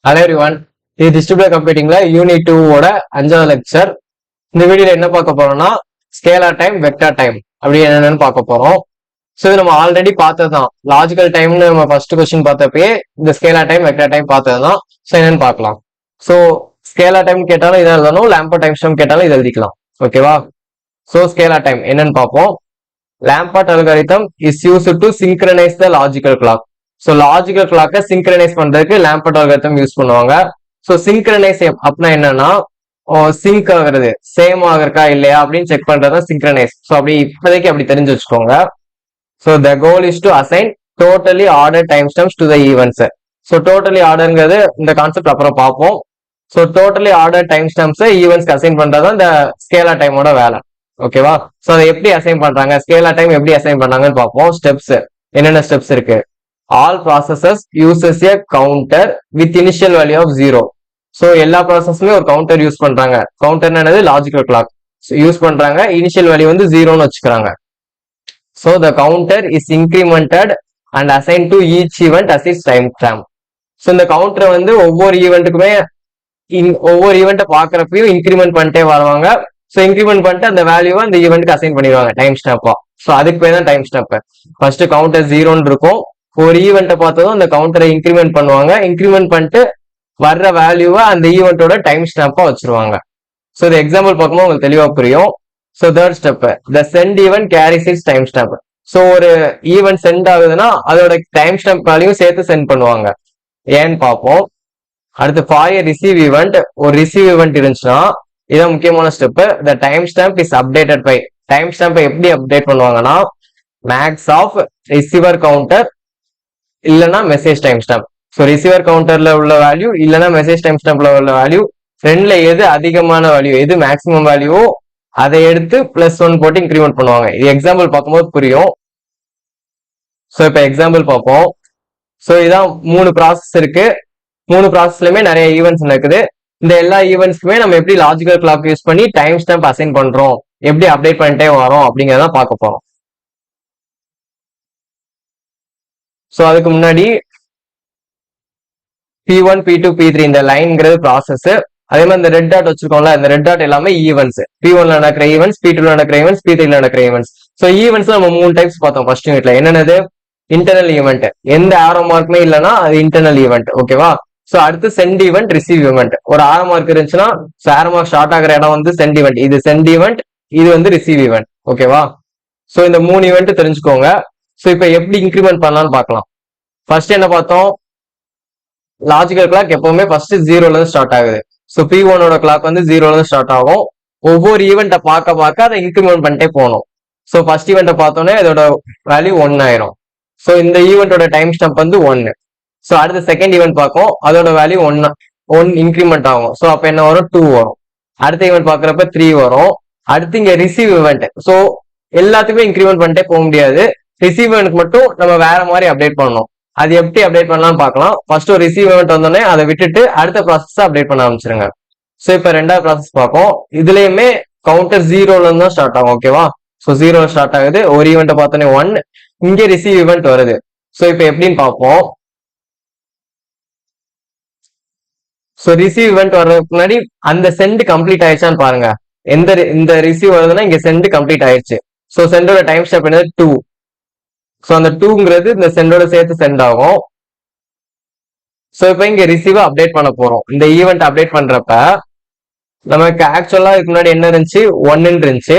Hello everyone, இது distributor கம்ப்யூட்டிங்ல unit 2 ஓட 5வது லெக்சர். இந்த வீடியோல என்ன பார்க்க போறோம்னா ஸ்கேலார் டைம், வெக்டார் டைம் அப்படி என்னன்னு பார்க்க போறோம். ஸோ இது நம்ம ஆல்ரெடி பார்த்ததுதான். லாஜிக்கல் டைம்னு நம்ம ஃபர்ஸ்ட் கொஸ்டின் பார்த்தப்பயே இந்த ஸ்கேலார் டைம், வெக்டார் டைம் பார்த்ததுதான். ஸோ என்னன்னு பார்க்கலாம். ஸோ ஸ்கேலார் டைம் கேட்டாலும் இதை எழுதணும், லாம்பர்ட் டைம் ஸ்டெம் கேட்டாலும் இதை எழுதிக்கலாம். ஓகேவா? ஸோ ஸ்கேலார் டைம் என்னன்னு பார்ப்போம். Lampard algorithm is used to synchronise the logical clock. So logical கிளாக்கை சிங்க்ரனைஸ் பண்றதுக்கு லாம்பர்ட் அல்காரிதம் யூஸ் பண்ணுவாங்க. ஸோ சிங்க்ரனைஸ் அப்படின்னா என்னன்னா சிங்க் ஆகுறது, சேம் ஆகிருக்கா இல்லையா அப்படின்னு செக் பண்றது சிங்க்ரனைஸ். ஸோ அப்படி இப்போதைக்கு அப்படி தெரிஞ்சு வச்சுக்கோங்க. So the goal is to assign totally order time stamps to the events. So totally ஆர்டர்ங்கிறது இந்த கான்செப்ட் அப்புறம் பார்ப்போம். So totally order time stamps ஈவெண்ட்ஸ்க்கு அசைன் பண்றது இந்த ஸ்கேலார் டைமோட வேலை. ஓகேவா? ஸோ அதை எப்படி அசைன் பண்றாங்க, ஸ்கேலார் டைம் எப்படி அசைன் பண்றாங்கன்னு பார்ப்போம். ஸ்டெப்ஸ் என்னென்ன ஸ்டெப்ஸ் இருக்கு. All processes uses a counter with initial value of 0. So எல்லா ப்ராசஸ்மே ஒரு கவுண்டர் யூஸ் பண்றாங்க. கவுண்டர் என்னது? லாஜிக்கல் கிளாக் யூஸ் பண்றாங்க. இனிஷியல் வேல்யூ வந்து 0ன்னு வச்சுக்கிறாங்க. So the counter is incremented and assigned to each event as its time stamp. So இந்த கவுண்டரை வந்து ஒவ்வொரு ஈவெண்ட்டுக்குமே ஒவ்வொரு ஈவெண்ட்டை பாக்குறப்பையும் இன்க்ரிமெண்ட் பண்ணிட்டே வருவாங்க. ஸோ இன்க்ரிமெண்ட் பண்ணிட்டு அந்த வேல்யூவை அந்த ஈவெண்ட்டுக்கு அசைன் பண்ணிடுவாங்க டைம் ஸ்டாப்பா. ஸோ அதுக்கு பேர் தான் டைம் ஸ்டாப். ஃபர்ஸ்ட் கவுண்டர் 0ன்னு இருக்கும். ஒரு ஈவெண்ட்டை பார்த்ததும் அந்த கவுண்டரை இன்க்ரிமெண்ட் பண்ணுவாங்க. இன்க்ரிமெண்ட் பண்ணிட்டு வர்ற வேல்யூவை அந்த ஈவெண்ட்டோட டைம் ஸ்டாம்பா வச்சிருவாங்க. ஸோ இது எக்ஸாம்பிள் பார்க்கும்போது உங்களுக்கு தெளிவா புரியும். So third step, the sent event carries its time stamp. So ஒரு ஈவெண்ட் சென்ட் ஆகுதுன்னா அதோட டைம் ஸ்டாம்ப் வேல்யூ சேர்த்து சென்ட் பண்ணுவாங்க. ஏன்னு பார்ப்போம். அடுத்து ஃபார் ஏ ரிசீவ் ஈவெண்ட், ஒரு ரிசீவ் ஈவெண்ட் இருந்துச்சுன்னா இதான் முக்கியமான step. The time stamp is updated by. Time ஸ்டாம்பை எப்படி அப்டேட் பண்ணுவாங்கன்னா மேக்ஸ் ஆஃப் ரிசீவர் கவுண்டர் இல்லைன்னா message time stamp. So receiver கவுண்டர்ல உள்ள வேல்யூ இல்லைன்னா மெசேஜ் டைம் ஸ்டாம்ப்ல உள்ள வேல்யூ ரெண்டுல எது அதிகமான வேல்யூ, எது மேக்ஸிமம் வேல்யூவோ அதை எடுத்து +1 போட்டு இன்க்ரிமெண்ட் பண்ணுவாங்க. இது எக்ஸாம்பிள் பார்க்கும்போது புரியும். ஸோ இப்போ எக்ஸாம்பிள் பார்ப்போம். ஸோ இதான் 3 ப்ராசஸ் இருக்கு. 3 ப்ராசஸ்லயுமே நிறைய ஈவெண்ட்ஸ் நடக்குது. இந்த எல்லா ஈவெண்ட்ஸ்க்குமே நம்ம எப்படி லாஜிக்கல் கிளாக் யூஸ் பண்ணி டைம் ஸ்டாம்ப் அசைன் பண்றோம், எப்படி அப்டேட் பண்ணிட்டே வரோம் அப்படிங்கிறத பார்க்க போறோம். ஸோ அதுக்கு முன்னாடி P1, P2, P3 இந்த லைன்ங்கிறது ப்ராசஸ். அதே மாதிரி இந்த ரெட் டாட் வச்சிருக்கோம்ல, இந்த ரெட் டாட் எல்லாமே ஈவெண்ட்ஸ். P1ல நடக்கிற ஈவெண்ட்ஸ், P2ல நடக்கிற ஈவெண்ட்ஸ், P3ல நடக்கிற ஈவெண்ட்ஸ். ஸோ ஈவெண்ட்ஸ் நம்ம 3 டைப்ஸ் பார்த்தோம் ஃபர்ஸ்ட் யூனிட்ல. என்னென்னது? இன்டர்னல் ஈவெண்ட், எந்த ஆரோ மார்க்குமே இல்லைன்னா அது இன்டர்னல் ஈவெண்ட். ஓகேவா? ஸோ அடுத்து சென்ட் ஈவெண்ட், ரிசீவ் ஈவெண்ட். ஒரு ஆரோ மார்க் இருந்துச்சுன்னா ஆரோ மார்க் ஸ்டார்ட் ஆகிற இடம் வந்து சென்ட் ஈவெண்ட். இது சென்ட் ஈவெண்ட், இது வந்து ரிசீவ் ஈவெண்ட். ஓகேவா? ஸோ இந்த 3 ஈவெண்ட் தெரிஞ்சுக்கோங்க. ஸோ இப்போ எப்படி இன்க்ரிமெண்ட் பண்ணலாம்னு பார்க்கலாம். ஃபர்ஸ்ட் என்ன பார்த்தோம்? லாஜிக்கல் கிளாக் எப்பவுமே ஃபர்ஸ்ட் 0ல இருந்து ஸ்டார்ட் ஆகுது. ஸோ P1ஓட கிளாக் வந்து 0ல இருந்து ஸ்டார்ட் ஆகும். ஒவ்வொரு ஈவெண்ட்டை பார்க்க அதை இன்க்ரிமெண்ட் பண்ணிட்டே போகணும். ஸோ ஃபர்ஸ்ட் ஈவெண்ட்டை பார்த்தோன்னே இதோட வேல்யூ 1 ஆயிரும். ஸோ இந்த ஈவெண்ட்டோட டைம் ஸ்டாம்ப் வந்து 1. ஸோ அடுத்த செகண்ட் ஈவெண்ட் பார்க்கும், அதோட வேல்யூ 1 இன்க்ரிமெண்ட் ஆகும். ஸோ அப்போ என்ன வரும்? 2 வரும். அடுத்த ஈவெண்ட் பார்க்குறப்ப 3 வரும். அடுத்து இங்க ரிசீவ் ஈவெண்ட். ஸோ எல்லாத்துக்குமே இன்க்ரிமெண்ட் பண்ணிட்டே போக முடியாது. ரிசீவ் ஈவெண்ட் மட்டும் நம்ம வேற மாதிரி அப்டேட் பண்ணணும். அது எப்படி அப்டேட் பண்ணலாம்னு பார்க்கலாம். ஃபர்ஸ்ட் ஒரு ரிசீவ் ஈவெண்ட் வந்தோடனே அதை விட்டுட்டு அடுத்த ப்ராசஸ் அப்டேட் பண்ண ஆரம்பிச்சிருங்க. ஸோ இப்போ ரெண்டாவது ப்ராசஸ் பார்ப்போம். இதுலயுமே கவுண்டர் 0ல இருந்து தான் ஸ்டார்ட் ஆகும். ஓகேவா? ஸோ 0ல ஸ்டார்ட் ஆகுது. ஒரு ஈவெண்ட்டை பார்த்தோன்னே 1, இங்கே ரிசீவ் ஈவெண்ட் வருது. ஸோ இப்போ எப்படின்னு பார்ப்போம். ஸோ ரிசீவ் ஈவெண்ட் வர்றதுக்கு முன்னாடி அந்த சென்ட் கம்ப்ளீட் ஆயிடுச்சான்னு பாருங்க. இந்த ரிசீவ் வருதுன்னா இங்க சென்ட் கம்ப்ளீட் ஆயிடுச்சு. ஸோ சென்டோட டைம் ஸ்டெப் என்னது? 2. ஸோ அந்த 2ங்கிறது இந்த சென்டோட சேர்த்து சென்ட் ஆகும். ஸோ இப்போ இங்க ரிசீவ் அப்டேட் பண்ண போறோம். இந்த ஈவெண்ட் அப்டேட் பண்றப்ப நமக்கு ஆக்சுவலா இதுக்கு முன்னாடி என்ன இருந்துச்சு? 1ன்னு இருந்துச்சு.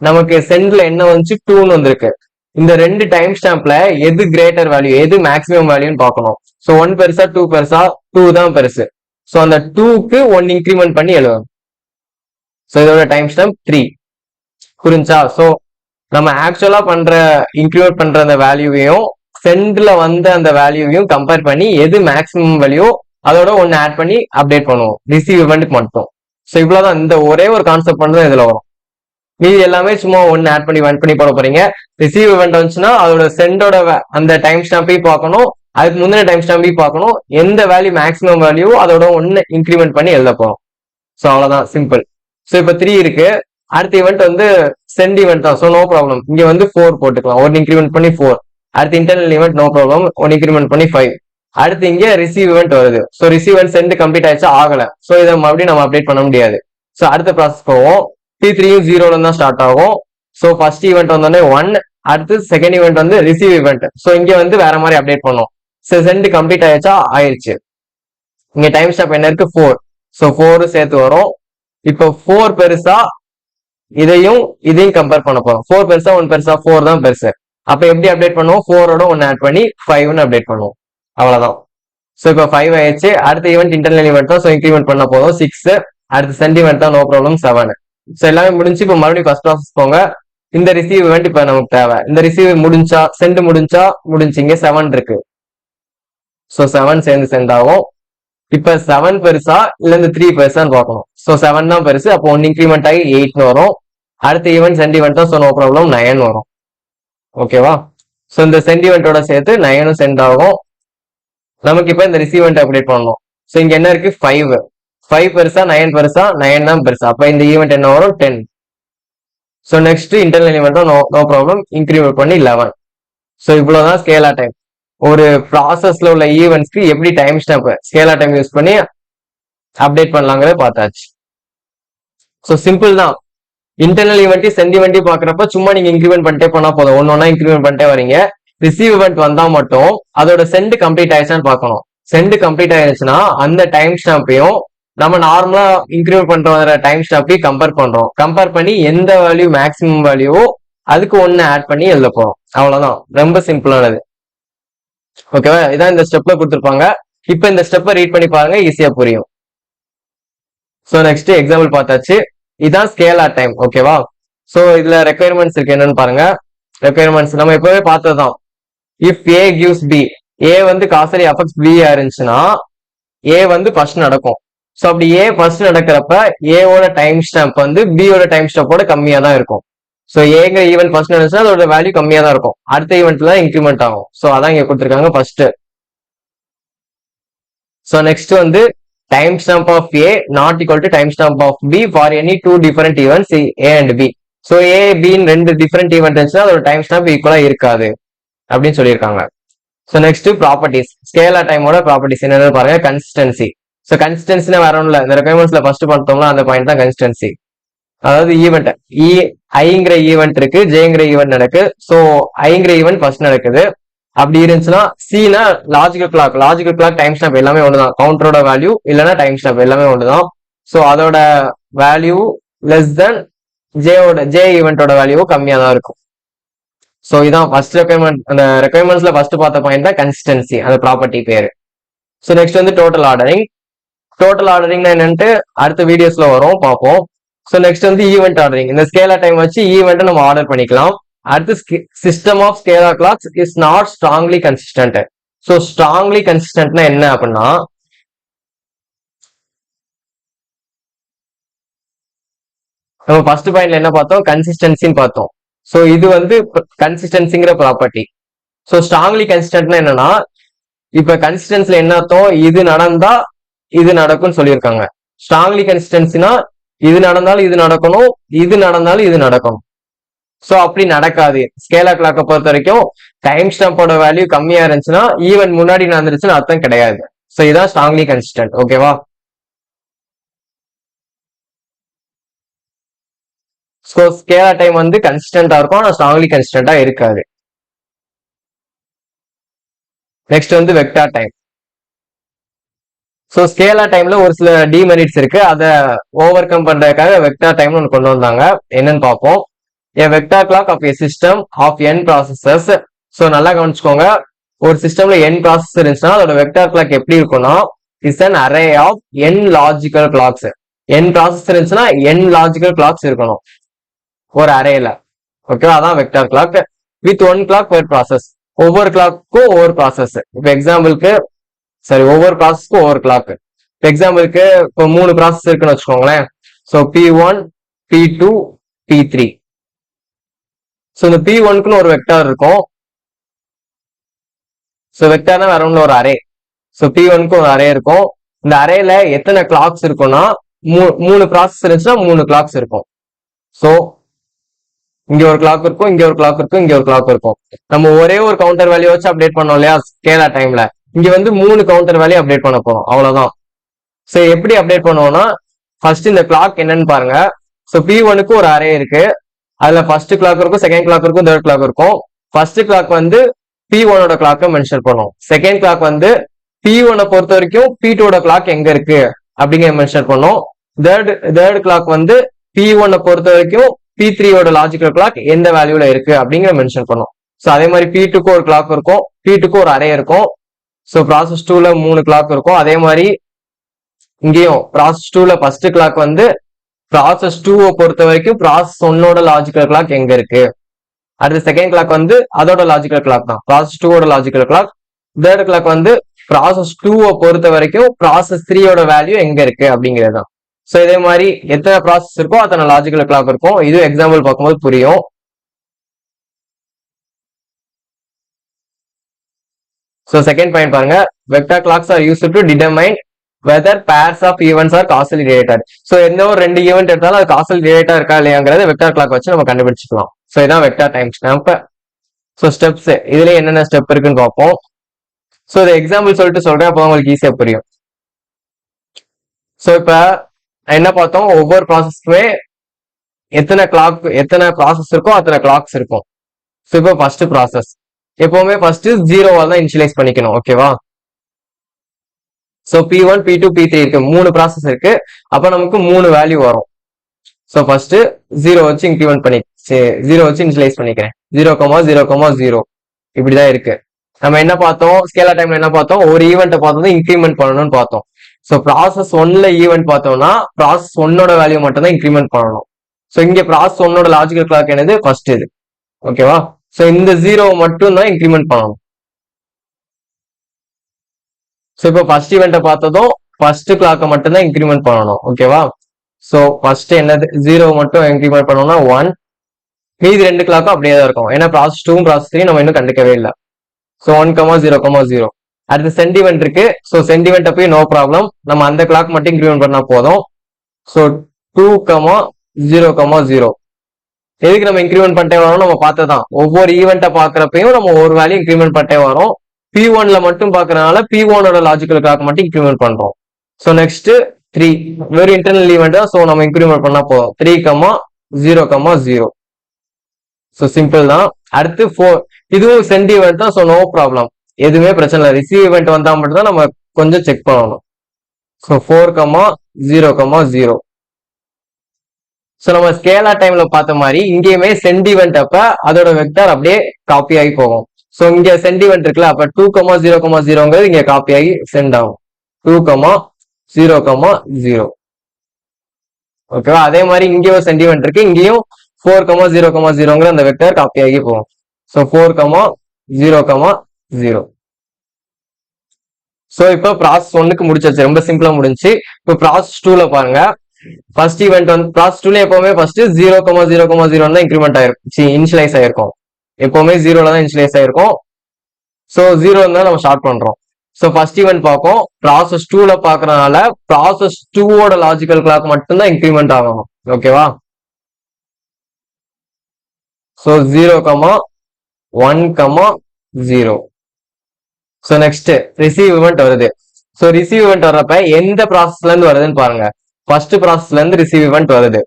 நமக்கு சென்ட்ல என்ன வந்துச்சு? 2ன்னு வந்திருக்கு. இந்த 2 டைம் ஸ்டாம்ப்ல எது கிரேட்டர் வேல்யூ, எது மேக்ஸிமம் வேல்யூன்னு பார்க்கணும். ஸோ 1 பெருசா 2 பெருசா? 2 தான் பெருசு. ஸோ அந்த 2க்கு 1 இன்க்ரிமெண்ட் பண்ணி எழுதணும். ஸோ இதோட டைம் ஸ்டாம்ப் 3. புரிஞ்சா? ஸோ நம்ம ஆக்சுவலா இன்க்ரிமெண்ட் பண்ற அந்த வேல்யூவையும் சென்ட்ல வந்த அந்த வேல்யூவையும் கம்பேர் பண்ணி எது மேக்ஸிமம் வேல்யூ அதோட 1 ஆட் பண்ணி அப்டேட் பண்ணுவோம் ரிசீவ் ஈவெண்ட்டுக்கு மட்டும். ஸோ இவ்வளவுதான். இந்த ஒரே ஒரு கான்செப்ட் மட்டும் தான் இதுல வரும். மீதி எல்லாமே சும்மா 1 ஆட் பண்ணி 1 பண்ணி போட போறீங்க. ரிசீவ் ஈவெண்ட் வந்துச்சுன்னா அதோட சென்டோட அந்த டைம் ஸ்டாம்பையும் பார்க்கணும், அதுக்கு முந்தின டைம் ஸ்டாம்பையும் பார்க்கணும். எந்த வேல்யூ மேக்ஸிமம் வேல்யூ அதோட 1 இன்க்ரிமெண்ட் பண்ணி எழுத போறோம். ஸோ அவ்வளவுதான், சிம்பிள். ஸோ இப்போ 3 இருக்கு. அடுத்த ஈவெண்ட் வந்து சென்ட் ஈவெண்ட் தான். So no problem. இங்க வந்து 4 போட்டுக்கலாம், 1 இன்க்ரிமெண்ட் பண்ணி 4. அடுத்த internal event no problem, 1 increment பண்ணி 5. அடுத்து இங்க ரிசீவ் இவெண்ட் வருது. So receive event send complete ஆயிடுச்சா ஆகல. ஸோ இதை மறுபடியும் நம்ம அப்டேட் பண்ண முடியாது. ஸோ அடுத்த ப்ராசஸ் போவோம். T3யும் 0ல தான் ஸ்டார்ட் ஆகும். ஸோ ஃபர்ஸ்ட் ஈவெண்ட் வந்தோடனே 1, அடுத்து செகண்ட் ஈவெண்ட் வந்து ரிசீவ் ஈவெண்ட். ஸோ இங்க வந்து வேற மாதிரி அப்டேட் பண்ணோம். ஸோ சென்ட் கம்ப்ளீட் ஆயிடுச்சா ஆயிடுச்சு. இங்க டைம் ஸ்டாப் என்ன இருக்கு 4. ஸோ 4 சேர்த்து வரும். இப்போ 4 பெருசா இதையும் கம்பேர் பண்ண போறோம். 4 பெருசா 1 பெருசா 4 தான் பெருசு. அப்ப எப்படி அப்டேட் பண்ணுவோம்? 4ஓட 1 ஆட் பண்ணி 5ன்னு அப்டேட் பண்ணுவோம். அவ்வளவுதான். ஸோ இப்போ 5 ஆயிடுச்சு. அடுத்த ஈவெண்ட் இன்டர்னல் ஈவெண்ட் தான். ஸோ இன்க்ரிமெண்ட் பண்ண போதும் 6. அடுத்து சென்ட் ஈவெண்ட் தான், நோ ப்ராப்ளம் 7. ஸோ எல்லாமே முடிஞ்சு இப்போ மறுபடியும் ஃபர்ஸ்ட் ப்ராசஸ் போங்க. இந்த ரிசீவ் ஈவெண்ட் இப்ப நமக்கு தேவை. இந்த ரிசீவ் முடிஞ்சா சென்ட் முடிஞ்சு இங்க 7 இருக்கு. ஸோ 7 சேர்ந்து சென்ட் ஆகும். இப்ப 7 பெருசா இல்ல இந்த 3 பெருசான்னு பார்க்கணும். ஸோ 7 தான் பெருசு. அப்போ 1 இன்க்ரிமெண்ட் ஆகி 8 வரும். அடுத்த ஈவெண்ட் சென்ட் ஈவெண்ட் தான். ஸோ நோ ப்ராப்ளம் 9 வரும். ஓகேவா? ஸோ இந்த சென்ட் ஈவெண்டோட சேர்த்து 9ம் சென்ட் ஆகும். நமக்கு இப்ப இந்த ரிசீவ் அப்டேட் பண்ணணும். ஸோ இங்க என்ன இருக்கு 5 பெருசா 9 பெருசா 9 தான் பெருசா. அப்ப இந்த ஈவெண்ட் என்ன வரும் 10. ஸோ நெக்ஸ்ட் இன்டர்னல் ஈவெண்ட் தான், நோ ப்ராப்ளம் இன்க்ரிமெண்ட் பண்ணி 11. ஸோ இவ்வளவுதான் ஸ்கேலா டைம். ஒரு ப்ராசஸ்ல உள்ள ஈவெண்ட்ஸ்க்கு எப்படி டைம் ஸ்டாம்ப் ஸ்கேலா டைம் யூஸ் பண்ணி அப்டேட் பண்ணலாங்கிறத பார்த்தாச்சு. ஸோ சிம்பிள் தான். இன்டர்னல் ஈவெண்ட் சென்ட் ஈவெண்ட் பாக்குறப்ப சும்மா நீங்க இன்க்ரிமெண்ட் பண்ணிட்டே போனா போதும். ஒன்னொன்னா இன்க்ரிமெண்ட் பண்ணிட்டே வரீங்க. ரிசீவ் இவெண்ட் வந்தா மட்டும் அதோட சென்ட் கம்ப்ளீட் ஆயிடுச்சான்னு பார்க்கணும். சென்ட் கம்ப்ளீட் ஆயிடுச்சுன்னா அந்த டைம் ஸ்டாம்பையும் நம்ம நார்மலா இன்க்ரிமெண்ட் பண்ற வர டைம் ஸ்டாம்பையும் கம்பேர் பண்றோம். கம்பேர் பண்ணி எந்த வேல்யூ மேக்ஸிமம் வேல்யூவோ அதுக்கு 1 ஆட் பண்ணி எழுத போறோம். அவ்வளவுதான். ரொம்ப சிம்பிளானது. ஓகேவா? இதான் இந்த ஸ்டெப்ல கொடுத்துருப்பாங்க. இப்ப இந்த ஸ்டெப்பை ரீட் பண்ணி பாருங்க, ஈஸியா புரியும். ஸோ நெக்ஸ்ட் எக்ஸாம்பிள் பார்த்தாச்சு. இதான் ஸ்கேலா டைம். ஓகேவா? ஸோ இதுல ரெக்குயர்மெண்ட்ஸ் இருக்கு என்னன்னு பாருங்க. ரெக்குயர்மெண்ட்ஸ் நம்ம எப்பவே பார்த்ததுதான். இஃப் ஏ கிவ்ஸ் பி, ஏ வந்து காசலி அஃபெக்ட்ஸ் பி இருந்துச்சுன்னா ஏ வந்து ஃபர்ஸ்ட் நடக்கும். ஸோ அப்படி ஏ ஃபர்ஸ்ட் நடக்கிறப்ப ஏவோட டைம் ஸ்டாம்ப் வந்து பியோட டைம் ஸ்டாம்போட கம்மியா தான் இருக்கும். ஸோ ஏங்கிற ஈவெண்ட் ஃபர்ஸ்ட் நடந்துச்சுன்னா அதோட வேல்யூ கம்மியா தான் இருக்கும். அடுத்த ஈவெண்ட்ல தான் இன்க்ரிமெண்ட் ஆகும். ஸோ அதான் இங்க கொடுத்துருக்காங்க ஃபர்ஸ்ட். ஸோ நெக்ஸ்ட் வந்து time stamp of A not equal to time stamp of B for any 2 different events A and B. So A பின்னு 2 டிஃபரெண்ட் ஈவெண்ட் இருந்துச்சுன்னா அதோட டைம் ஸ்டாம்ப் ஈக்குவலா இருக்காது அப்படின்னு சொல்லியிருக்காங்க. So next properties. ஸ்கேலா டைமோட properties என்னன்னு பாருங்க. கன்சிஸ்டன்சி. ஸோ கன்சிஸ்டன்சினா வேற ஒன்றும் இல்லை. இந்த ரெக்குயர்மெண்ட்ஸ்ல ஃபர்ஸ்ட் பார்த்தோம்னா அந்த பாயிண்ட் தான் கன்சிஸ்டன்சி. அதாவது ஈவெண்ட் ஐங்கிற ஈவெண்ட் இருக்கு, ஜேங்கிற ஈவெண்ட் நடக்கு. ஸோ ஐங்கிற ஈவெண்ட் ஃபர்ஸ்ட் நடக்குது. அப்படி இருந்துச்சுன்னா சினா logical clock. Logical clock time stamp எல்லாமே ஒண்ணுதான். கவுண்டரோட வேல்யூ இல்லைன்னா டைம் ஸ்டாம்ப் எல்லாமே ஒண்ணுதான். ஸோ அதோட வேல்யூ லெஸ் தென் ஜே ஈவெண்டோட வேல்யூ கம்மியா தான் இருக்கும். ஸோ இதான் ஃபர்ஸ்ட் ரெக்குயர்மெண்ட். அந்த ரெக்குயர்மெண்ட்ஸ்ல ஃபர்ஸ்ட் பார்த்த பாயிண்ட் தான் கன்சிஸ்டன்சி, அந்த ப்ராப்பர்ட்டி பேரு. ஸோ நெக்ஸ்ட் வந்து டோட்டல் ஆர்டரிங். டோட்டல் ஆர்டரிங்னா என்னன்ட்டு அடுத்த வீடியோஸ்ல வரும், பார்ப்போம். ஸோ நெக்ஸ்ட் வந்து ஈவெண்ட் ஆர்டரிங். இந்த ஸ்கேலா டைம் வச்சு ஈவெண்ட் நம்ம ஆர்டர் பண்ணிக்கலாம். அடுத்து system of scalar clocks is not strongly consistent. So strongly கன்சிஸ்டன்ட்னா என்ன அப்படின்னா, நம்ம ஃபர்ஸ்ட் பாயிண்ட்ல என்ன பார்த்தோம்? கன்சிஸ்டன்சின்னு பார்த்தோம். ஸோ இது வந்து கன்சிஸ்டன்சிங்கிற ப்ராப்பர்ட்டி. ஸோ ஸ்ட்ராங்லி கன்சிஸ்டன்ட்னா என்னன்னா, இப்ப கன்சிஸ்டன்சில என்ன அர்த்தம்? இது நடந்தா இது நடக்கும்னு சொல்லியிருக்காங்க. ஸ்ட்ராங்லி கன்சிஸ்டன்சினா இது நடந்தாலும் இது நடக்கணும், இது நடந்தாலும் இது நடக்கணும். ஸோ அப்படி நடக்காது. ஸ்கேலா கிளாக்கை பொறுத்த வரைக்கும் டைம் ஸ்டாம்போட வேல்யூ கம்மியா இருந்துச்சுன்னா ஈவென்ட் முன்னாடி நடந்துருச்சுன்னு அர்த்தம் கிடையாது. ஸோ இதான் ஸ்ட்ராங்லி கன்சிஸ்டன்ட். ஓகேவா? ஸோ ஸ்கேலா டைம் வந்து கன்சிஸ்டன்டா இருக்கும், ஆனா ஸ்ட்ராங்லி கன்சிஸ்டன்டா இருக்காது. நெக்ஸ்ட் வந்து வெக்டார் டைம். ஸோ ஸ்கேலா டைம்ல ஒரு சில டிமெரிட்ஸ் இருக்கு. அதை ஓவர் கம் பண்றதுக்காக வெக்டார் டைம்னு ஒன்று கொண்டு வந்தாங்க. என்னன்னு பார்ப்போம். A vector clock of a system of n processors. So நல்லா கவனிச்சுக்கோங்க. ஒரு சிஸ்டம்ல n ப்ராசஸர் இருந்துச்சுன்னா அதோட வெக்டார் கிளாக் எப்படி இருக்கும்னா, is an array of n logical clocks. n processor இருந்துச்சுன்னா n லாஜிக்கல் கிளாக்ஸ் இருக்கணும் ஒரு அரேல. ஓகே, அதான் vector clock. With 1 clock per process. ஒவ்வொரு கிளாக்கும் ஒவ்வொரு ப்ராசஸ். இப்போ எக்ஸாம்பிளுக்கு ஒவ்வொரு ப்ராசஸ்க்கும் ஒவ்வொரு கிளாக். இப்போ எக்ஸாம்பிளுக்கு இப்போ 3 ப்ராசஸ் இருக்குன்னு வச்சுக்கோங்களேன். So P1, P2, P3. So இந்த P1க்குன்னு ஒரு வெக்டார் இருக்கும். ஸோ வெக்டார்னா வேற ஒன்றும் ஒரு அரே. ஸோ P1க்கு ஒரு அரே இருக்கும். இந்த அரேல எத்தனை கிளாக்ஸ் இருக்கும்னா 3 ப்ராசஸ் இருந்துச்சுன்னா 3 கிளாக்ஸ் இருக்கும். ஸோ இங்க ஒரு கிளாக் இருக்கும், இங்க ஒரு கிளாக் இருக்கும், இங்க ஒரு கிளாக் இருக்கும். நம்ம ஒரே ஒரு கவுண்டர் வேல்யூ வச்சு அப்டேட் பண்ணோம் இல்லையா ஸ்கேலா டைம்ல. இங்க வந்து 3 கவுண்டர் வேல்யூ அப்டேட் பண்ண போறோம், அவ்வளவுதான். சோ எப்படி அப்டேட் பண்ணுவோம்னா, ஃபர்ஸ்ட் இந்த கிளாக் என்னன்னு பாருங்க. சோ P1க்கு ஒரு அரே இருக்கு. அதுல ஃபர்ஸ்ட் கிளாக் இருக்கும், செகண்ட் கிளாக் இருக்கும், தேர்ட் கிளாக் இருக்கும். ஃபர்ஸ்ட் கிளாக் வந்து P1ஓட கிளாக்க மென்ஷன் பண்ணும். செகண்ட் கிளாக் வந்து P1 பொறுத்த வரைக்கும் P2ஓட கிளாக் எங்க இருக்கு அப்படிங்கிற மென்ஷன் பண்ணும். தேர்ட் கிளாக் வந்து P1 பொறுத்த வரைக்கும் P3ஓட லாஜிக்கல் கிளாக் எந்த வேல்யூல இருக்கு அப்படிங்கிற மென்ஷன் பண்ணும். சோ அதே மாதிரி P2க்கு ஒரு கிளாக் இருக்கும், P2க்கு ஒரு அரே இருக்கும். சோ ப்ராசஸ் 2ல 3 கிளாக் இருக்கும். அதே மாதிரி இங்கேயும் ப்ராசஸ் 2ல ஃபர்ஸ்ட் கிளாக் வந்து ப்ராசஸ் 2 பொறுத்த வரைக்கும் ப்ராசஸ் 1ஓட லாஜிக்கல் கிளாக் எங்க இருக்கு. அடுத்து செகண்ட் கிளாக் வந்து அதோட லாஜிக்கல் கிளாக் தான், ப்ராசஸ் 2ஓட லாஜிக்கல் கிளாக். தேர்ட் கிளாக் வந்து ப்ராசஸ் 2 பொறுத்த வரைக்கும் ப்ராசஸ் 3ஓட வேல்யூ எங்க இருக்கு அப்படிங்கிறது தான். சோ இதே மாதிரி எத்தனை ப்ராசஸ் இருக்கோ அத்தனை லாஜிக்கல் கிளாக் இருக்கும். இது எக்ஸாம்பிள் பார்க்கும்போது புரியும். சோ செகண்ட் பாயிண்ட் பாருங்க, vector clocks R used to determine whether pairs of events are causally related. So எந்த ஒரு 2 ஈவெண்ட் எடுத்தாலும் அது causally related இருக்கா இல்லையாங்கிறத வெக்டார் கிளாக் வச்சு நம்ம கண்டுபிடிச்சிக்கலாம். சோ இதான் vector time stamp. So steps இதுல என்னென்ன ஸ்டெப் இருக்குன்னு பார்ப்போம். சோ இது எக்ஸாம்பிள் சொல்லிட்டு சொல்றேன், அப்போ உங்களுக்கு ஈஸியா புரியும். சோ இப்ப என்ன பார்த்தோம், ஒவ்வொரு ப்ராசஸ்க்குமே எத்தனை ப்ராசஸ் இருக்கோ அத்தனை கிளாக்ஸ் இருக்கும். சோ இப்போ ஃபர்ஸ்ட் ப்ராசஸ் எப்பவுமே ஃபர்ஸ்ட் 0வால் தான் இனிஷியலைஸ் பண்ணிக்கணும், ஓகேவா. சோ P1, P2, P3 இருக்கு, 3 ப்ராசஸ் இருக்கு. அப்ப நமக்கு 3 வேல்யூ வரும். சோ ஃபர்ஸ்ட் 0 வச்சு இன்க்ரிமெண்ட் பண்ணி 0 வச்சு இனிஷியலைஸ் பண்ணிக்கிறேன். 0,0,0 இப்படிதான் இருக்கு. நம்ம என்ன பார்த்தோம், ஸ்கேலர் டைம்ல என்ன பார்த்தோம், ஒரு ஈவெண்ட்டை பார்த்தோம் இன்க்ரிமெண்ட் பண்ணணும்னு பார்த்தோம். சோ ப்ராசஸ் 1ல ஈவெண்ட் பார்த்தோம்னா ப்ராசஸ் 1ஓட வேல்யூ மட்டும் தான் இன்க்ரிமெண்ட் பண்ணணும். சோ இங்க ப்ராசஸ் 1ஓட லாஜிக்கல் கிளாக் என்னது, ஃபர்ஸ்ட் இது, ஓகேவா. சோ இந்த 0 மட்டும் தான் இன்க்ரிமெண்ட் பண்ணணும். சோ இப்போ ஃபர்ஸ்ட் ஈவெண்ட்டை பார்த்ததும் ஃபர்ஸ்ட் கிளாக்கை மட்டும் தான் இன்க்ரிமெண்ட் பண்ணணும், ஓகேவா. சோ ஃபர்ஸ்ட் என்னது 0 மட்டும் இன்க்ரிமெண்ட் பண்ணோம்னா 1, மீதி 2 கிளாக்கும் அப்படியே தான் இருக்கும். ஏன்னா ப்ராசஸ் 2 ப்ராசஸ் 3 நம்ம இன்னும் கண்டுக்கவே இல்லை. சோ 1,0,0. அடுத்து சென்டிமெண்ட் இருக்கு. சோ சென்டிமெண்ட் போய் நோ ப்ராப்ளம், நம்ம அந்த கிளாக் மட்டும் இன்க்ரிமெண்ட் பண்ணா போதும். சோ 2,0,0. எதுக்கு நம்ம இன்க்ரிமெண்ட் பண்ணிட்டே வரோம், நம்ம பார்த்ததான் ஒவ்வொரு ஈவெண்ட்டை பாக்குறப்பையும் நம்ம ஒரு வேல்யூ இன்க்ரிமெண்ட் பண்ணிட்டே வரோம். P1ல மட்டும் பாக்குறதுனால P1ஓட லாஜிக்கல் கிளாக் மட்டும் இன்க்ரிமெண்ட் பண்றோம். சோ நெக்ஸ்ட் 3 வெறும் இன்டர்னல் ஈவெண்ட் தான். சோ நம்ம இன்க்ரிமெண்ட் பண்ணா போதும், 3,0,0. சோ சிம்பிள் தான். அடுத்து 4 இதுவும் சென்ட் ஈவெண்ட் தான். சோ நோ ப்ராப்ளம், எதுவுமே பிரச்சனை இல்லை. ரிசீவ் ஈவெண்ட் வந்தா மட்டும் தான் நம்ம கொஞ்சம் செக் பண்ணணும். சோ 4,0,0. சோ நம்ம ஸ்கேலர் டைம்ல பார்த்த மாதிரி இங்கேயுமே சென்ட் ஈவெண்ட் அப்ப அதோட வெக்டார் அப்படியே காப்பி ஆகி போகும். சோ இங்க சென்ட் ஈவெண்ட் இருக்குல்ல, அப்ப 2,0,0 இங்க காப்பி ஆகி சென்ட் ஆகும். 2,0,0. ஓகேவா. அதே மாதிரி இங்கேயும் சென்ட் ஈவெண்ட் இருக்கு, இங்கேயும் 4,0,0 அந்த வெக்டர் காப்பி ஆகி போகும். சோ 4,0,0. சோ இப்போ ப்ராசஸ் 1க்கு முடிச்சாச்சு, ரொம்ப சிம்பிளா முடிஞ்சு. இப்போ ப்ராசஸ் 2ல பாருங்க, ஃபர்ஸ்ட் ஈவெண்ட் வந்து ப்ராசஸ் 2ல எப்பவுமே ஃபர்ஸ்ட் 0,0,0 தான் இன்க்ரிமெண்ட் ஆயிருக்கும், இனிஷியலைஸ் ஆயிருக்கும். எப்பவுமே 0ல தான் இனிஷியலைஸ் ஆயிருக்கும். சோ 0 தான் நம்ம ஸ்டார்ட் பண்றோம். சோ ஃபர்ஸ்ட் ஈவெண்ட் பார்ப்போம். ப்ராசஸ் 2ல பாக்குறதுனால ப்ராசஸ் 2ஓட லாஜிக்கல் கிளாக் மட்டும் தான் இன்க்ரிமெண்ட் ஆகணும், ஓகேவா. So 0,1,0. So next receive event வருது. சோ ரிசீவ் ஈவெண்ட் வர்றப்ப எந்த ப்ராசஸ்ல இருந்து வருதுன்னு பாருங்க. ஃபர்ஸ்ட் ப்ராசஸ்ல இருந்து ரிசீவ் ஈவெண்ட் வருது.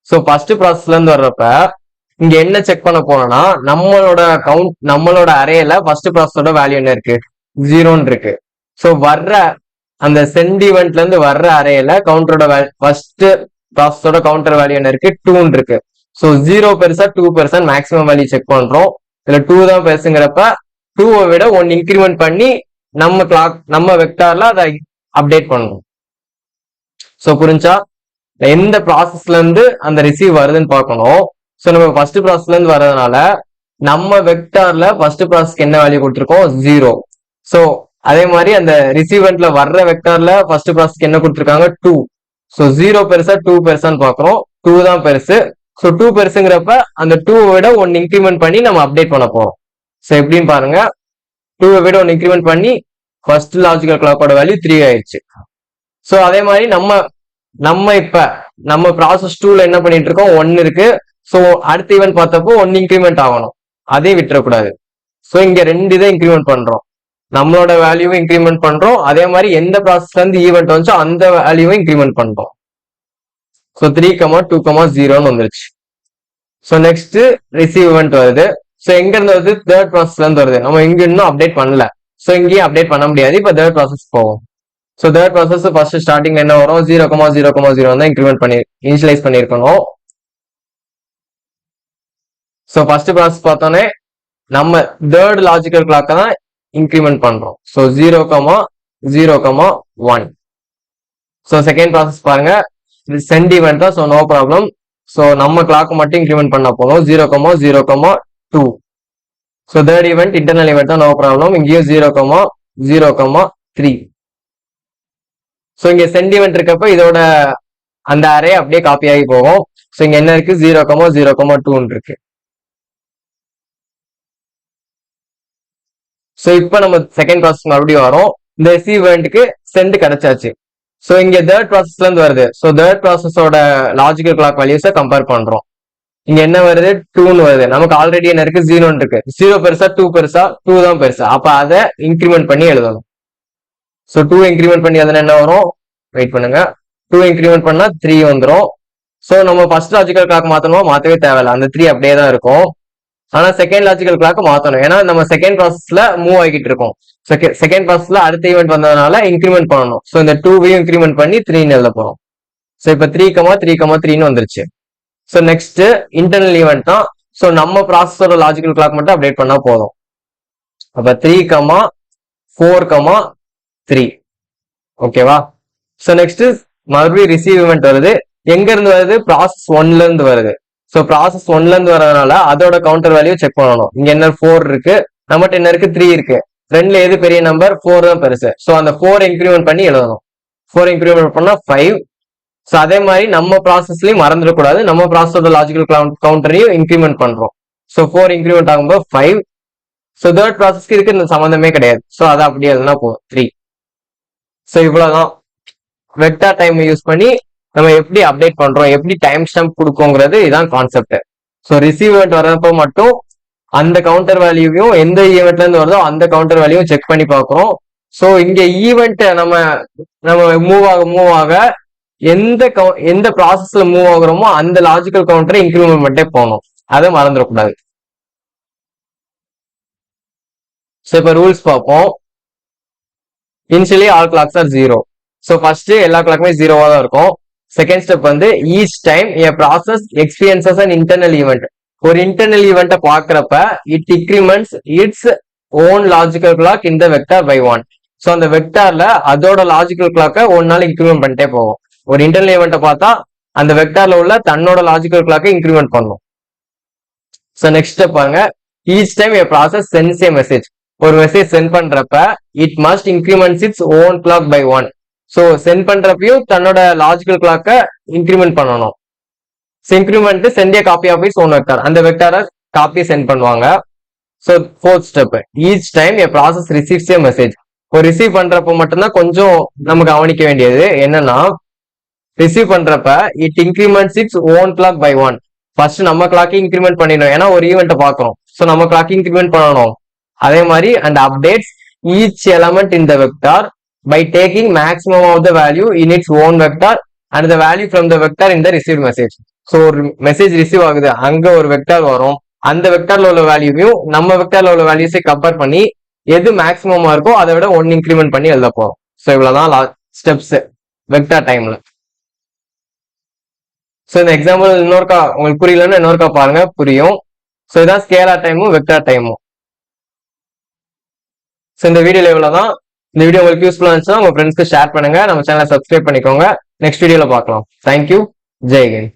சோ ஃபர்ஸ்ட் ப்ராசஸ்ல இருந்து வர்றப்ப இங்க என்ன செக் பண்ண போறோம்னா, நம்மளோட அரேல ஃபர்ஸ்ட் ப்ராசஸோட வேல்யூ என்ன இருக்கு, 0 இருக்கு. சோ வர்ற அந்த சென்ட் ஈவெண்ட்ல இருந்து வர்ற அரேல கவுண்டரோட ஃபர்ஸ்ட் ப்ராசஸோட கவுண்டர் வேல்யூ என்ன இருக்கு, 2 இருக்கு. சோ 0 பெருசா 2 பெருசா மேக்ஸிமம் வேல்யூ செக் பண்றோம். இதுல 2 தான் பெருசுங்கிறப்ப 2வை விட 1 இன்க்ரிமெண்ட் பண்ணி நம்ம வெக்டார்ல அதை அப்டேட் பண்ணணும். சோ புரிஞ்சா, எந்த ப்ராசஸ்ல இருந்து அந்த ரிசீவ் வருதுன்னு பார்க்கணும். சோ நம்ம ஃபர்ஸ்ட் ப்ராசஸ்ல இருந்து வர்றதுனால நம்ம வெக்டார்ல ஃபர்ஸ்ட் ப்ராசஸ்க்கு என்ன வேல்யூ கொடுத்துருக்கோம், 0. சோ அதே மாதிரி அந்த ரிசீவெண்ட்ல வர்ற வெக்டார்ல ஃபர்ஸ்ட் ப்ராசஸ்க்கு என்ன கொடுத்துருக்காங்க, 2. சோ 0 பெருசா 2 பெருசான்னு பாக்குறோம். 2 தான் பெருசு. சோ 2 பெருசுங்கிறப்ப அந்த 2வை விட 1 இன்க்ரிமெண்ட் பண்ணி நம்ம அப்டேட் பண்ண போறோம். சோ எப்படின்னு பாருங்க, 2வை விட 1 இன்க்ரிமெண்ட் பண்ணி ஃபர்ஸ்ட் லாஜிக்கல் கிளாக்கோட வேல்யூ 3 ஆயிடுச்சு. சோ அதே மாதிரி நம்ம ப்ராசஸ் 2ல என்ன பண்ணிட்டு இருக்கோம், 1 இருக்கு. சோ அடுத்த ஈவெண்ட் பார்த்தப்போ 1 இன்க்ரிமெண்ட் ஆகணும், அதே விட்டுறக்கூடாது. சோ இங்க 2 இதை இன்க்ரிமெண்ட் பண்றோம். நம்மளோட வேல்யூவை இன்க்ரிமெண்ட் பண்றோம், அதே மாதிரி எந்த ப்ராசஸ்ல இருந்து ஈவெண்ட் வந்துச்சோ அந்த வேல்யூவை இன்க்ரிமெண்ட் பண்றோம். ஸோ 3,2,0 வந்துருச்சு. ஸோ நெக்ஸ்ட் ரிசீவ் ஈவெண்ட் வருது. ஸோ எங்க இருந்து வருது? தேர்ட் ப்ராசஸ்ல இருந்து வருது. நம்ம இங்க இன்னும் அப்டேட் பண்ணல, ஸோ இங்கேயும் அப்டேட் பண்ண முடியாது. இப்போ தேர்ட் ப்ராசஸ் போவோம். ஸோ தேர்ட் ப்ராசஸ் ஃபர்ஸ்ட் ஸ்டார்டிங்ல என்ன வரும்? 0,0,0 தான் இன்க்ரிமெண்ட் பண்ணி இனிஷியலைஸ் பண்ணிருக்கணும். ஸோ ஃபர்ஸ்ட் ப்ராசஸ் பார்த்தோன்னே நம்ம தேர்ட் லாஜிக்கல் கிளாக்கை தான் இன்க்ரிமெண்ட் பண்றோம். ஸோ 0,0,1. ஸோ செகண்ட் ப்ராசஸ் பாருங்க, இது சென்ட் ஈவெண்ட் தான். So no problem. ஸோ நம்ம கிளாக் மட்டும் இன்க்ரிமெண்ட் பண்ண போதும். 0,0,2. So third event internal event தான், நோ ப்ராப்ளம். இங்கேயும் 0,0,3. ஸோ இங்க சென்ட் ஈவெண்ட் இருக்கப்ப இதோட அந்த அரே அப்படியே காப்பி ஆகி போகும். ஸோ இங்க என்ன இருக்கு? 0,0,2 இருக்கு. ஸோ இப்போ நம்ம செகண்ட் ப்ராசஸ் மறுபடியும் வரும். இந்த ரிசீவ் ஈவெண்ட்டுக்கு சென்ட் கிடைச்சாச்சு. ஸோ இங்க தேர்ட் ப்ராசஸ்ல இருந்து வருது. ஸோ தேர்ட் ப்ராசஸோட லாஜிக்கல் கிளாக் வேல்யூஸை கம்பேர் பண்றோம். இங்க என்ன வருது? 2ன்னு வருது. நமக்கு ஆல்ரெடி என்ன இருக்கு? 0 இருக்கு. 0 பெருசா 2 பெருசா? 2 தான் பெருசா. அப்ப அதை இன்க்ரிமெண்ட் பண்ணி எழுதணும். ஸோ 2 இன்க்ரிமெண்ட் பண்ணி அதுல என்ன வரும்? வெயிட் பண்ணுங்க. 2 இன்க்ரிமெண்ட் பண்ணா 3 வந்துடும். ஸோ நம்ம ஃபர்ஸ்ட் லாஜிக்கல் கிளாக் மாத்தணுமா? மாத்தவே தேவையில்ல, அந்த 3 அப்படியே தான் இருக்கும். ஆனா செகண்ட் லாஜிக்கல் கிளாக் மாத்தணும், ஏன்னா நம்ம செகண்ட் ப்ராசஸ்ல மூவ் ஆகிட்டு இருக்கோம். செகண்ட் ப்ராசஸ்ல அடுத்த ஈவெண்ட் வந்ததுனால இன்க்ரிமெண்ட் பண்ணணும். ஸோ இந்த 2வையும் இன்க்ரிமெண்ட் பண்ணி 3ன்னு எழுத போறோம். ஸோ இப்போ 3,3,3ன்னு வந்துருச்சு. ஸோ நெக்ஸ்ட் இன்டர்னல் ஈவெண்ட் தான். ஸோ நம்ம ப்ராசஸோட லாஜிக்கல் கிளாக் மட்டும் அப்டேட் பண்ணா போதும். அப்ப 3,4,3. ஓகேவா? ஸோ நெக்ஸ்ட் மறுபடியும் ரிசீவ் ஈவெண்ட் வருது. எங்க இருந்து வருது? ப்ராசஸ் 1ல இருந்து வருது. ஸோ ப்ராசஸ் 1ல இருந்து வரதுனால அதோட கவுண்டர் வேல்யூ செக் பண்ணணும். இங்க என்ன 4 இருக்கு, நம்மகிட்ட என்ன இருக்கு? 3 இருக்கு. ரெண்டுல எது பெரிய நம்பர்? 4 தான் பெருசு. ஸோ அந்த 4 இன்க்ரிமெண்ட் பண்ணி எழுதணும். 4 இன்க்ரிமெண்ட் பண்ணா 5. ஸோ அதே மாதிரி நம்ம ப்ராசஸ்லயும் மறந்துடக்கூடாது, நம்ம ப்ராசஸோட லாஜிக்கல் கவுண்டரையும் இன்க்ரிமெண்ட் பண்றோம். ஸோ 4 இன்க்ரிமெண்ட் ஆகும்போது 5. ஸோ தேர்ட் ப்ராசஸ்க்கு இருக்கு இந்த சம்மந்தமே கிடையாது. ஸோ அதை அப்படியே எழுதுனா போதும், 3. ஸோ இவ்வளவுதான் வெக்டார் டைம் யூஸ் பண்ணி நம்ம எப்படி அப்டேட் பண்றோம், எப்படி டைம் ஸ்டாம்ப் கொடுக்கோங்கிறது இதான் கான்செப்ட். ஸோ ரிசீவ் ஈவெண்ட் வர்றப்போ மட்டும் அந்த கவுண்டர் வேல்யூவையும் எந்த ஈவெண்ட்ல இருந்து வருதோ அந்த கவுண்டர் வேல்யூவும் செக் பண்ணி பார்க்குறோம். ஸோ இங்க ஈவெண்ட் நம்ம மூவ் ஆக எந்த ப்ராசஸ்ல மூவ் ஆகுறோமோ அந்த லாஜிக்கல் கவுண்டரை இன்க்ரிமெண்ட் பண்ணிட்டே போகணும், அதை மறந்துடக்கூடாது. ஸோ இப்போ ரூல்ஸ் பார்ப்போம். Initially all clocks R 0. So first எல்லா கிளாக்குமே 0வா தான் இருக்கும். செகண்ட் ஸ்டெப் வந்து each time a process experiences an internal event. ஒரு இன்டர்னல் ஈவெண்ட்டை பாக்குறப்ப it increments its own logical clock இந்த வெக்டார் பை 1. ஸோ அந்த வெக்டார்ல அதோட லாஜிக்கல் கிளாக்கை 1 நாள் இன்க்ரிமெண்ட் பண்ணிட்டே போகும். ஒரு இன்டர்னல் ஈவெண்ட்டை பார்த்தா அந்த வெக்டார்ல உள்ள தன்னோட லாஜிக்கல் கிளாக்கை இன்க்ரிமெண்ட் பண்ணும். ஸோ நெக்ஸ்ட் ஸ்டெப் பாருங்க, each time a process sends a message. ஒரு மெசேஜ் சென்ட் பண்றப்ப it must increments its own clock by 1. So sent பண்றப்பையும் தன்னோட லாஜிக்கல் கிளாக்கை இன்க்ரிமெண்ட் பண்ணணும். Increment sent a copy of its own vector, அந்த வெக்டாரை copy sent பண்ணுவாங்க. So fourth step, each time a process receives a message. இப்போ receive பண்றப்ப மட்டும்தான் கொஞ்சம் நம்ம கவனிக்க வேண்டியது என்னன்னா, ரிசீவ் பண்றப்ப it increments its own clock by 1. First நம்ம கிளாக்கை இன்க்ரிமெண்ட் பண்ணிடணும், ஏன்னா ஒரு ஈவெண்ட்டை பார்க்கறோம். ஸோ நம்ம கிளாக்கை இன்க்ரிமெண்ட் பண்ணணும். அதே மாதிரி and updates each element in the vector by taking maximum of the value in its own vector and the value from the vector in the received message. So ஒரு மெசேஜ் ரிசீவ் ஆகுது, அங்க ஒரு vector வரும், அந்த வெக்டார்ல உள்ள வேல்யூவையும் நம்ம வெக்டார்ல உள்ள வேல்யூஸை கம்பேர் பண்ணி எது மேக்ஸிமமா இருக்கோ அதை விட 1 இன்க்ரிமெண்ட் பண்ணி எழுத போறோம். ஸோ இவ்வளவுதான் ஸ்டெப்ஸ் வெக்டார் டைம்ல. ஸோ இந்த எக்ஸாம்பிள் இன்னொருக்கா உங்களுக்கு புரியலன்னு இன்னொருக்கா பாருங்க, புரியும். ஸோ இதான் ஸ்கேலார் டைமும் வெக்டார் டைமும். ஸோ இந்த வீடியோல இவ்வளவுதான். இந்த வீடியோ உங்களுக்கு யூஸ்ஃபுல்லா இருந்துச்சுன்னா உங்க ஃப்ரெண்ட்ஸ்க்கு ஷேர் பண்ணுங்க, நம்ம சேனலை சப்ஸ்கிரைப் பண்ணிக்கோங்க. நெக்ஸ்ட் வீடியோல பார்க்கலாம். தேங்க்யூ. ஜெய் ஹிந்த்.